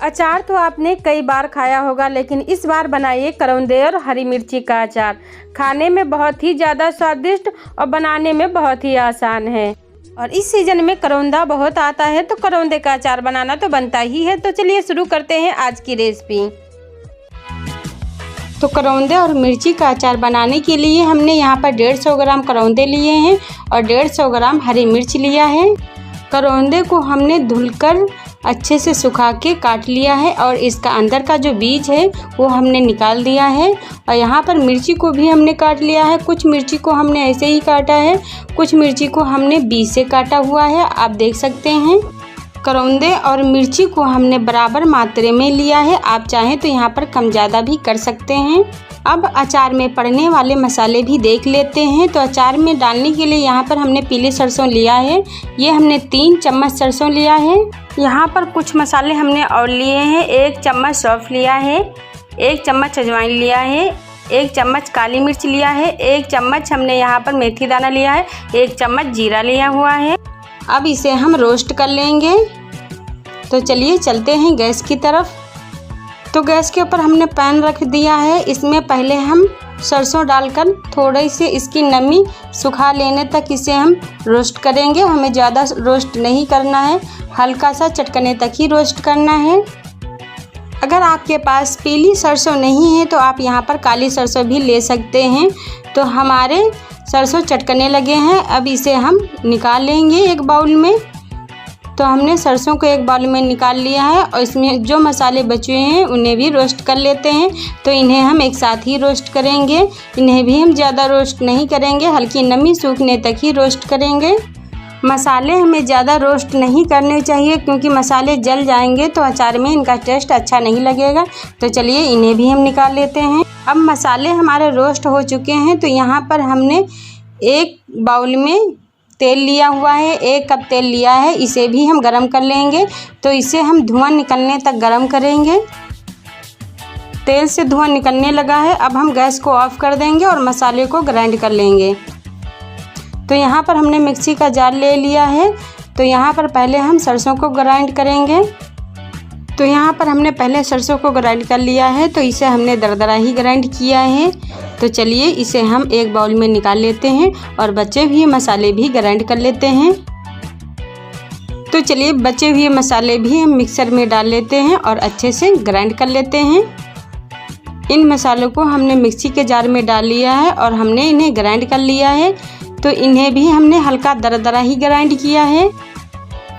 अचार तो आपने कई बार खाया होगा, लेकिन इस बार बनाइए करौंदे और हरी मिर्ची का अचार। खाने में बहुत ही ज़्यादा स्वादिष्ट और बनाने में बहुत ही आसान है। और इस सीज़न में करौंदा बहुत आता है, तो करौंदे का अचार बनाना तो बनता ही है। तो चलिए शुरू करते हैं आज की रेसिपी। तो करौंदे और मिर्ची का अचार बनाने के लिए हमने यहाँ पर 150 ग्राम करौंदे लिए हैं और 150 ग्राम हरी मिर्च लिया है। करौंदे को हमने धुलकर अच्छे से सुखा के काट लिया है और इसका अंदर का जो बीज है वो हमने निकाल दिया है। और यहाँ पर मिर्ची को भी हमने काट लिया है। कुछ मिर्ची को हमने ऐसे ही काटा है, कुछ मिर्ची को हमने बीज से काटा हुआ है, आप देख सकते हैं। करौंदे और मिर्ची को हमने बराबर मात्रा में लिया है, आप चाहें तो यहाँ पर कम ज़्यादा भी कर सकते हैं। अब अचार में पड़ने वाले मसाले भी देख लेते हैं। तो अचार में डालने के लिए यहाँ पर हमने पीली सरसों लिया है, ये हमने 3 चम्मच सरसों लिया है। यहाँ पर कुछ मसाले हमने और लिए हैं। 1 चम्मच सौंफ लिया है, 1 चम्मच अजवाइन लिया है, 1 चम्मच काली मिर्च लिया है, 1 चम्मच हमने यहाँ पर मेथी दाना लिया है, 1 चम्मच जीरा लिया हुआ है। अब इसे हम रोस्ट कर लेंगे। तो चलिए चलते हैं गैस की तरफ। तो गैस के ऊपर हमने पैन रख दिया है। इसमें पहले हम सरसों डालकर थोड़ी सी इसकी नमी सुखा लेने तक इसे हम रोस्ट करेंगे। हमें ज़्यादा रोस्ट नहीं करना है, हल्का सा चटकने तक ही रोस्ट करना है। अगर आपके पास पीली सरसों नहीं है तो आप यहाँ पर काली सरसों भी ले सकते हैं। तो हमारे सरसों चटकने लगे हैं, अब इसे हम निकाल लेंगे एक बाउल में। तो हमने सरसों को एक बाउल में निकाल लिया है और इसमें जो मसाले बचे हैं उन्हें भी रोस्ट कर लेते हैं। तो इन्हें हम एक साथ ही रोस्ट करेंगे, इन्हें भी हम ज़्यादा रोस्ट नहीं करेंगे, हल्की नमी सूखने तक ही रोस्ट करेंगे। मसाले हमें ज़्यादा रोस्ट नहीं करने चाहिए, क्योंकि मसाले जल जाएंगे तो अचार में इनका टेस्ट अच्छा नहीं लगेगा। तो चलिए इन्हें भी हम निकाल लेते हैं। अब मसाले हमारे रोस्ट हो चुके हैं। तो यहाँ पर हमने एक बाउल में तेल लिया हुआ है, 1 कप तेल लिया है, इसे भी हम गरम कर लेंगे। तो इसे हम धुआं निकलने तक गरम करेंगे। तेल से धुआं निकलने लगा है, अब हम गैस को ऑफ कर देंगे और मसाले को ग्राइंड कर लेंगे। तो यहाँ पर हमने मिक्सी का जार ले लिया है। तो यहाँ पर पहले हम सरसों को ग्राइंड करेंगे। तो यहाँ पर हमने पहले सरसों को ग्राइंड कर लिया है, तो इसे हमने दरदरा ही ग्राइंड किया है। तो चलिए इसे हम एक बाउल में निकाल लेते हैं और बचे हुए मसाले भी ग्राइंड कर लेते हैं। तो चलिए बचे हुए मसाले भी हम मिक्सर में डाल लेते हैं और अच्छे से ग्राइंड कर लेते हैं। इन मसालों को हमने मिक्सी के जार में डाल लिया है और हमने इन्हें ग्राइंड कर लिया है। तो इन्हें भी हमने हल्का दरदरा ही ग्राइंड किया है।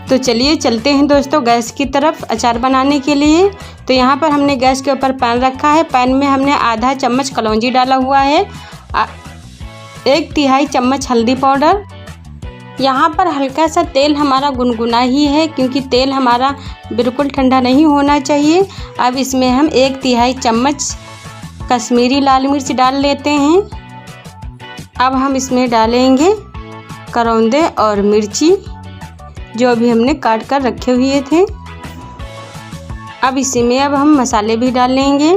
तो चलिए चलते हैं दोस्तों गैस की तरफ अचार बनाने के लिए। तो यहाँ पर हमने गैस के ऊपर पैन रखा है। पैन में हमने आधा चम्मच कलौंजी डाला हुआ है, 1/3 चम्मच हल्दी पाउडर। यहाँ पर हल्का सा तेल हमारा गुनगुना ही है, क्योंकि तेल हमारा बिल्कुल ठंडा नहीं होना चाहिए। अब इसमें हम 1/3 चम्मच कश्मीरी लाल मिर्च डाल लेते हैं। अब हम इसमें डालेंगे करौंदे और मिर्ची जो अभी हमने काट कर रखे हुए थे। अब इसी में अब हम मसाले भी डाल लेंगे।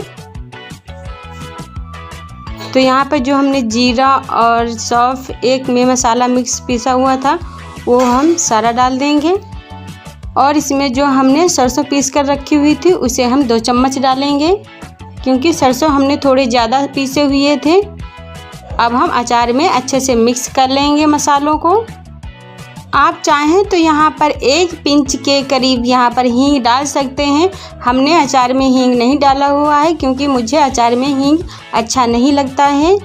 तो यहाँ पर जो हमने जीरा और सौंफ एक में मसाला मिक्स पीसा हुआ था वो हम सारा डाल देंगे। और इसमें जो हमने सरसों पीस कर रखी हुई थी उसे हम 2 चम्मच डालेंगे, क्योंकि सरसों हमने थोड़े ज़्यादा पीसे हुए थे। अब हम अचार में अच्छे से मिक्स कर लेंगे मसालों को। आप चाहें तो यहाँ पर 1 पिंच के करीब यहाँ पर हींग डाल सकते हैं। हमने अचार में हींग नहीं डाला हुआ है, क्योंकि मुझे अचार में हींग अच्छा नहीं लगता है।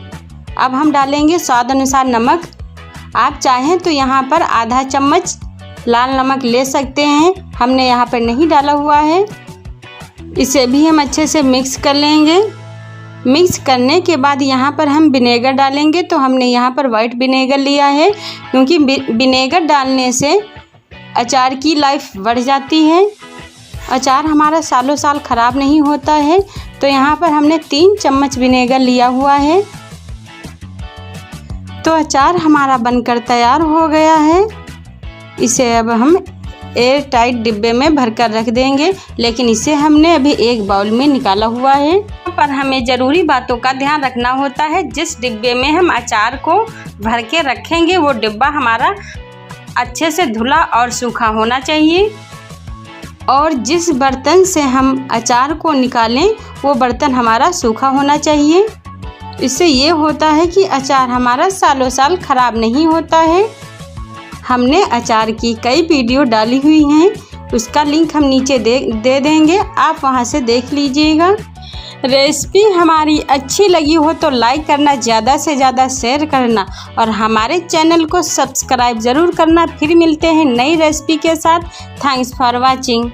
अब हम डालेंगे स्वाद अनुसार नमक। आप चाहें तो यहाँ पर आधा चम्मच लाल नमक ले सकते हैं, हमने यहाँ पर नहीं डाला हुआ है। इसे भी हम अच्छे से मिक्स कर लेंगे। मिक्स करने के बाद यहाँ पर हम विनेगर डालेंगे। तो हमने यहाँ पर वाइट विनेगर लिया है, क्योंकि विनेगर डालने से अचार की लाइफ बढ़ जाती है। अचार हमारा सालों साल ख़राब नहीं होता है। तो यहाँ पर हमने 3 चम्मच विनेगर लिया हुआ है। तो अचार हमारा बनकर तैयार हो गया है। इसे अब हम एयर टाइट डिब्बे में भरकर रख देंगे, लेकिन इसे हमने अभी एक बाउल में निकाला हुआ है। यहाँ पर हमें ज़रूरी बातों का ध्यान रखना होता है। जिस डिब्बे में हम अचार को भर के रखेंगे वो डिब्बा हमारा अच्छे से धुला और सूखा होना चाहिए। और जिस बर्तन से हम अचार को निकालें वो बर्तन हमारा सूखा होना चाहिए। इससे ये होता है कि अचार हमारा सालों साल ख़राब नहीं होता है। हमने अचार की कई वीडियो डाली हुई हैं, उसका लिंक हम नीचे दे देंगे, आप वहां से देख लीजिएगा। रेसिपी हमारी अच्छी लगी हो तो लाइक करना, ज़्यादा से ज़्यादा शेयर करना और हमारे चैनल को सब्सक्राइब ज़रूर करना। फिर मिलते हैं नई रेसिपी के साथ। Thanks for watching.